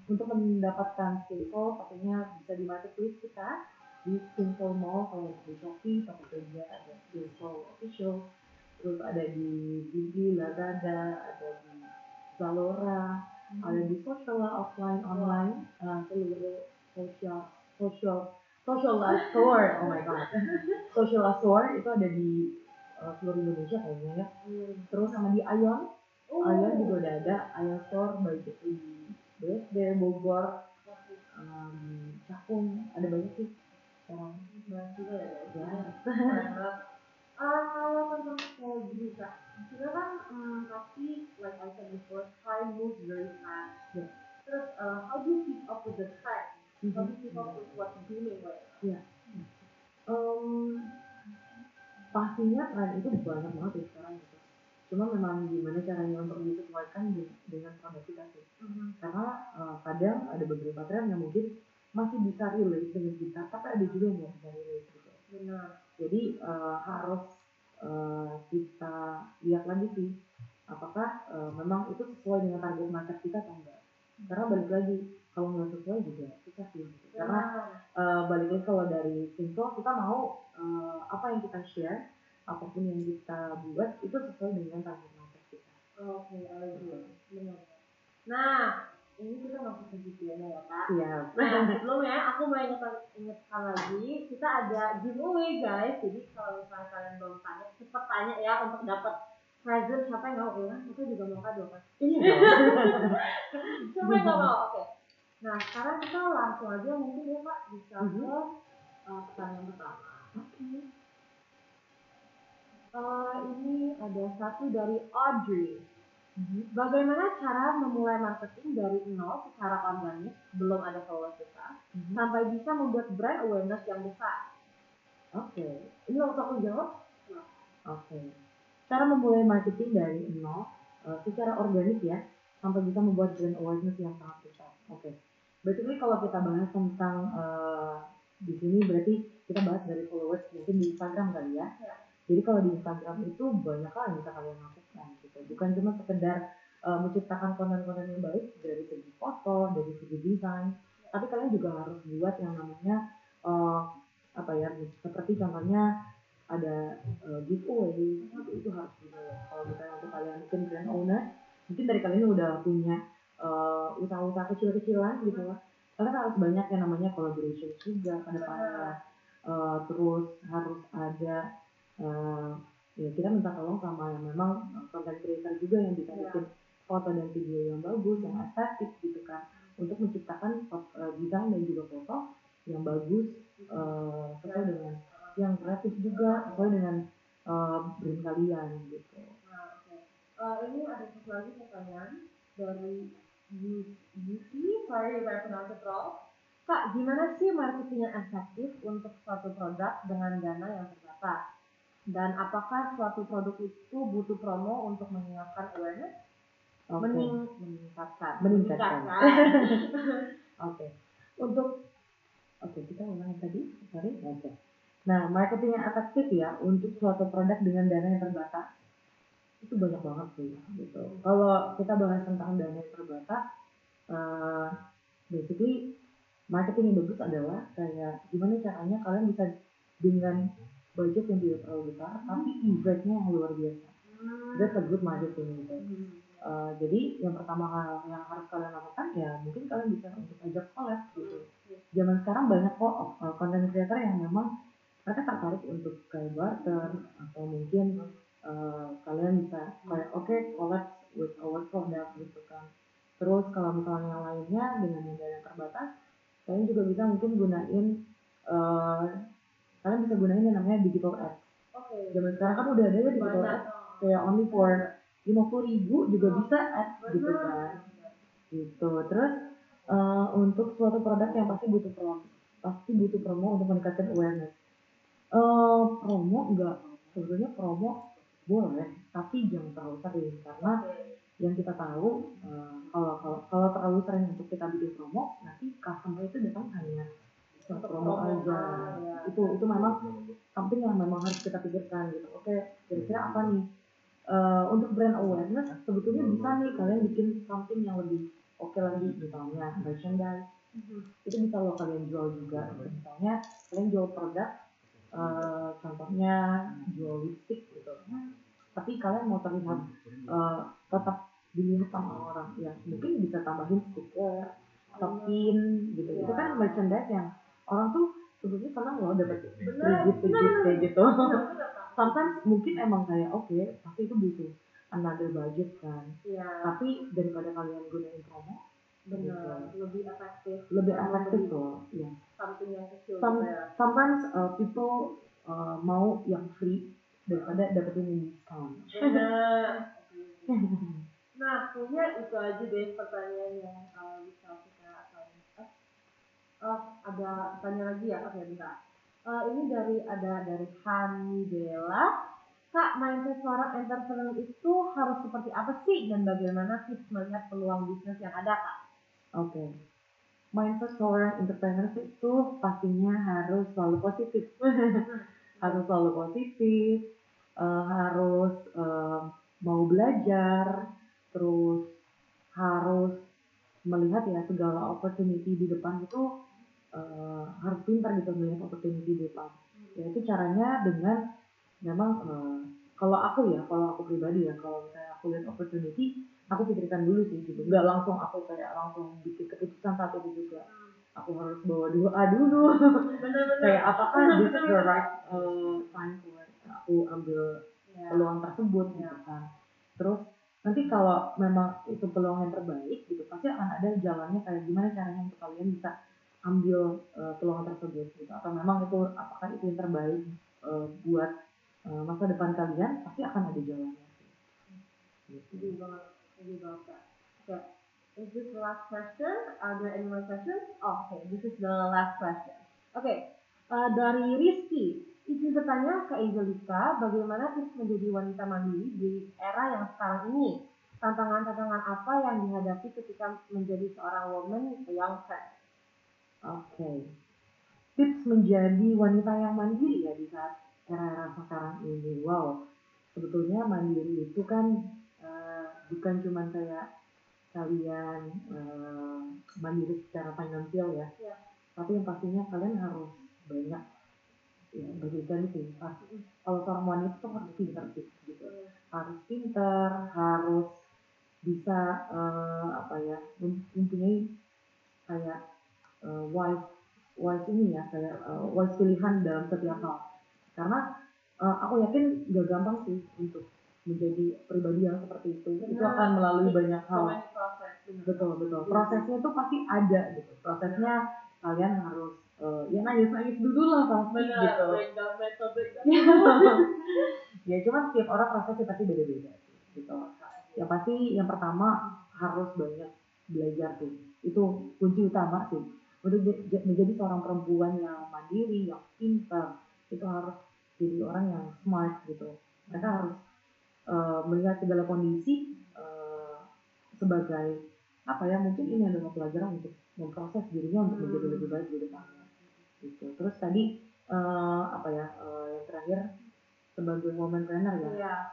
untuk mendapatkan Skinso, pastinya bisa di marketplace kita di Skinso Mall, kalau di Shopee, Tokopedia ada Skinso Official, terus ada di Bibi, Lazada, ada di Zalora, ada di social offline online, seluruh social store, oh my god, social store itu ada di seluruh Indonesia kayaknya ya. Terus sama di Ion juga udah ada, Ion Store baik itu di BSD, Bogor, Cakung, ada banyak sih sekarang. Banyak juga ya. Kalau tentang strategi kak, kita kan pasti like I said before, time moves very fast. Terus how do you keep up with the trend? How do you keep up with what's booming right now? Pastinya tren itu banyak banget ya sekarang gitu. Cuma memang gimana caranya untuk disesuaikan dengan produk kita sih. Karena kadang ada beberapa tren yang mungkin masih bisa relate dengan kita, tapi ada juga yang nggak bisa relate gitu. Benar. Jadi harus kita lihat lagi sih, apakah memang itu sesuai dengan target market kita atau enggak. Karena balik lagi, kalau nggak sesuai juga susah sih. Gitu. Karena balik lagi kalau dari Skinso kita mau apa yang kita share, apapun yang kita buat itu sesuai dengan target market kita. Oke, benar. Nah, ini kita masuk ke GPN ya kak. Iya. Nah, sebelumnya aku mau ingatkan lagi, kita ada giveaway guys. Jadi kalau misalnya kalian belum tanya, cepet tanya ya untuk dapat present. Siapa yang mau ya? Kita juga mau kado kan? Iya. So Siapa yang nggak mau? Oke. Nah, sekarang kita langsung aja mungkin ya Kak bisa ke pertanyaan pertama. Ini ada satu dari Audrey. Bagaimana cara memulai marketing dari nol secara organik, belum ada followers besar, sampai bisa membuat brand awareness yang besar? Oke. Ini waktu aku jawab. Oke. Cara memulai marketing dari nol secara organik ya, sampai bisa membuat brand awareness yang sangat besar. Oke. Berarti kalau kita bahas tentang di sini berarti kita bahas dari followers mungkin di Instagram kali ya. Jadi kalau di Instagram itu banyak hal yang bisa kalian lakukan gitu. Bukan cuma sekedar menciptakan konten-konten yang baik dari segi foto, dari segi desain, tapi kalian juga harus buat yang namanya apa ya, seperti contohnya ada giveaway gitu, itu harus dibuat. Kalau misalnya untuk kalian mungkin brand owner, mungkin dari kalian udah punya usaha-usaha kecil-kecilan gitu lah, kalian harus banyak yang namanya collaboration juga ke depannya. Terus harus ada ya kita minta tolong sama yang memang content creator juga yang bisa bikin foto dan video yang bagus, yang estetik gitu kan, untuk menciptakan desain dan juga foto yang bagus sesuai dengan yang kreatif juga sesuai dengan brand kalian gitu. Ini ada satu lagi pertanyaan dari Yuki, sorry if I pronounce it wrong. Kak, gimana sih marketing yang efektif untuk suatu produk dengan dana yang terbatas? Dan apakah suatu produk itu butuh promo untuk meningkatkan awareness? Meningkatkan. Oke. Kita ulang tadi. Sorry. Oke. Nah, marketing yang efektif ya untuk suatu produk dengan dana yang terbatas itu banyak banget sih gitu. Kalau kita bahas tentang dana yang terbatas, basically marketing yang bagus adalah kayak gimana caranya kalian bisa dengan budget yang tidak terlalu besar tapi impact-nya yang luar biasa. That's a good marketing gitu. Jadi yang pertama hal yang harus kalian lakukan ya mungkin kalian bisa untuk ajak collab gitu. Zaman sekarang banyak kok content creator yang memang mereka tertarik untuk kayak barter atau mungkin kalian bisa kayak collab with our product gitu kan. Terus kalau misalnya yang lainnya dengan yang dana terbatas, kalian juga bisa mungkin gunain kalian bisa gunain yang namanya digital ads. Zaman sekarang kan udah ada ya digital ads kayak only for 50.000 juga bisa ads gitu kan. Gitu. Terus untuk suatu produk yang pasti butuh promo untuk meningkatkan awareness. Promo sebenarnya promo boleh, tapi jangan terlalu sering karena yang kita tahu kalau terlalu sering untuk kita bikin promo nanti customer itu datang hanya untuk promo aja. Itu memang something yang memang harus kita pikirkan gitu. Oke, kira-kira apa nih untuk brand awareness sebetulnya bisa nih kalian bikin something yang lebih oke lagi, misalnya merchandise itu bisa lo kalian jual juga. Misalnya kalian jual produk contohnya jual lipstick gitu, tapi kalian mau terlihat tetap dilihat sama orang ya mungkin bisa tambahin stiker atau pin gitu. Itu kan merchandise yang orang tuh sebetulnya senang loh dapat free gift kayak gitu. Sometimes mungkin emang kayak pasti itu butuh another budget kan, tapi daripada kalian gunain promo lebih efektif loh ya. Something yang kecil sometimes people mau yang free daripada dapetin yang diskon. Nah, punya itu aja deh pertanyaan yang bisa kita akan. Ada pertanyaan lagi ya? Oke, bentar. Ini dari Hamidella. Kak, mindset seorang entrepreneur itu harus seperti apa sih dan bagaimana tips melihat peluang bisnis yang ada, Kak? Oke. Mindset seorang entrepreneur itu pastinya harus selalu positif. Harus selalu positif, harus mau belajar, terus harus melihat ya segala opportunity di depan itu harus pintar gitu melihat opportunity di depan. Ya itu caranya dengan memang kalau aku pribadi ya, kalau misalnya aku lihat opportunity, aku pikirkan dulu sih gitu. Nggak langsung aku kayak langsung bikin keputusan saat itu juga. Aku harus bawa doa dulu. Kayak apakah this is the right time buat aku ambil peluang tersebut gitu kan. Terus nanti kalau memang itu peluang yang terbaik gitu pasti akan ada jalannya kayak gimana caranya untuk kalian bisa ambil peluang tersebut gitu atau memang itu apakah itu yang terbaik buat masa depan kalian pasti akan ada jalannya gitu. Jadi banget. Okay. Is this the last question? Are there any more questions? Oh, okay, this is the last question. Okay, dari Rizky, izin bertanya ke Angelika, bagaimana tips menjadi wanita mandiri di era yang sekarang ini? Tantangan-tantangan apa yang dihadapi ketika menjadi seorang woman young friend? Oke. Tips menjadi wanita yang mandiri ya di saat era-era sekarang ini. Wow, sebetulnya mandiri itu kan bukan cuma kayak kalian mandiri secara finansial ya. Tapi yang pastinya kalian harus banyak ya berikan sih pasti kalau seorang wanita tuh harus pintar sih gitu harus pintar harus bisa apa ya mempunyai kayak wise ini ya kayak wise pilihan dalam setiap hal karena aku yakin gak gampang sih untuk menjadi pribadi yang seperti itu akan melalui banyak hal betul prosesnya tuh pasti ada gitu prosesnya kalian harus ya nangis dulu lah pasti gitu ya cuman setiap orang prosesnya pasti beda-beda gitu yang pasti yang pertama harus banyak belajar sih itu kunci utama sih untuk menjadi seorang perempuan yang mandiri yang pintar itu harus jadi orang yang smart gitu mereka harus melihat segala kondisi sebagai apa ya mungkin ini adalah pelajaran untuk memproses dirinya untuk menjadi lebih baik di depannya gitu terus tadi apa ya yang terakhir sebagai woman trainer ya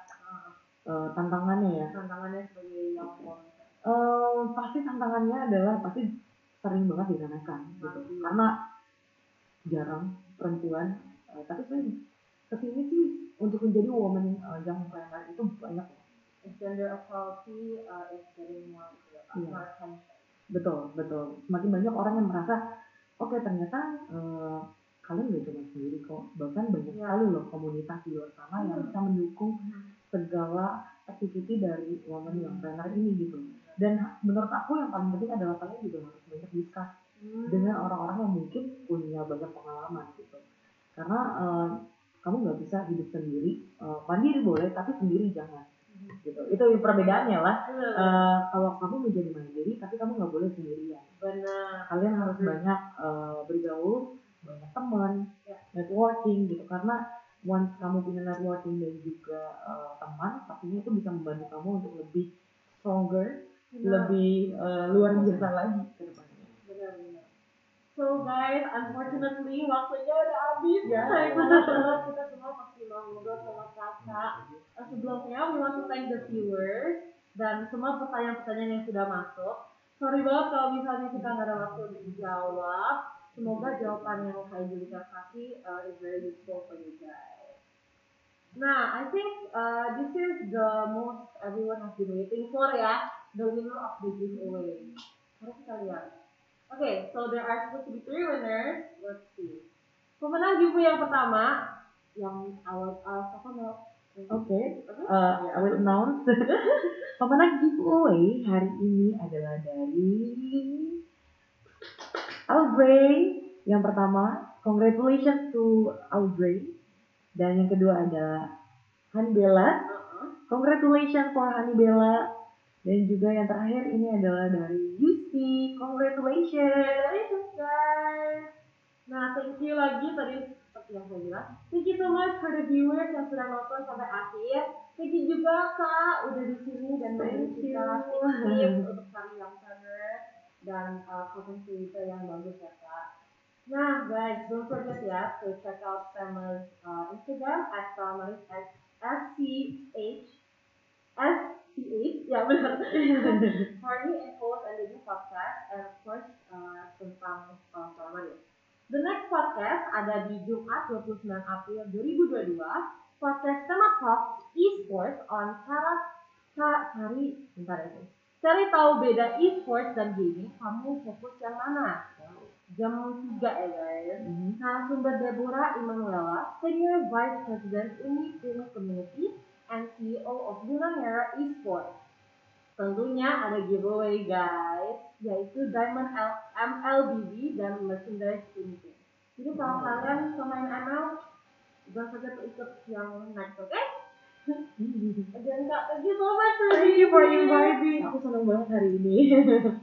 tantangannya sebagai young woman pasti tantangannya adalah pasti sering banget diremehkan gitu karena jarang perempuan tapi saya kesini sih untuk menjadi woman young trainer itu banyak ya gender equality is getting more attention. Betul. Semakin banyak orang yang merasa, oke ternyata kalian gak cuma sendiri kok. Bahkan banyak sekali loh komunitas di luar sana yang bisa mendukung segala aktiviti dari woman young trainer ini gitu. Dan menurut aku yang paling penting adalah kalian juga harus banyak discuss dengan orang-orang yang mungkin punya banyak pengalaman gitu. Karena kamu nggak bisa hidup sendiri, mandiri boleh tapi sendiri jangan. Gitu. Itu perbedaannya lah. Kalau kamu menjadi mandiri, tapi kamu nggak boleh sendirian. Benar. Kalian harus banyak bergaul, banyak teman, networking gitu. Karena once kamu punya networking dan juga teman, pastinya itu bisa membantu kamu untuk lebih stronger, lebih luar biasa lagi ke depannya. Benar. So guys, unfortunately waktunya udah habis. Kita semua masih mau ngobrol sama kakak. Sebelumnya, we want to thank the viewers dan semua pertanyaan-pertanyaan yang sudah masuk. Sorry banget kalau misalnya kita nggak ada waktu untuk dijawab. Semoga jawaban yang Kak Angelika kasih is very useful for you guys. Nah, I think this is the most everyone has been waiting for ya, the winner of the giveaway. Mari kita lihat. Okay, so there are supposed to be 3 winners. Let's see. Pemenang giveaway yang pertama, yang awal I will announce. Pemenang giveaway hari ini adalah dari Audrey. Yang pertama, congratulations to Audrey. Dan yang kedua adalah Hanibela. Congratulations for Hanibela. Dan juga yang terakhir ini adalah dari Yusti. Congratulations guys. Nah, thank you lagi tadi seperti yang saya bilang. Thank you so much for the viewers yang sudah nonton sampai akhir. Thank you juga Kak udah di sini dan memberi kita tips untuk cari yang benar dan content creator yang bagus ya Kak. Nah guys, don't forget ya to check out Sama's Instagram at Samaris SCH, ya benar. For new infos and the new podcast, and of course tentang Samaris. The next podcast ada di Jumat 29 April 2022. Podcast Tema Talk Esports on cari tahu beda esports dan gaming. Kamu fokus yang mana? Jam 3 ya guys. Narasumber Deborah Emanuela, Senior Vice President Uni Gaming Community and CEO of Lunanera Esports. tentunya ada giveaway guys, yaitu Diamond MLBB dan merchandise ini. Jadi kalau kalian pemain ML, jangan saja ikut yang next, oke? Dan Kak, thank you so much for inviting. Aku senang banget hari ini.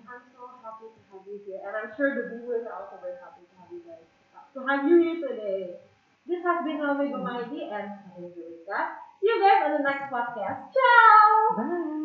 I'm so happy to have you here, and I'm sure the viewers are also very happy to have you guys. To have you here today. This has been Omega Mighty and Angelica. See you guys on the next podcast. Ciao! Bye.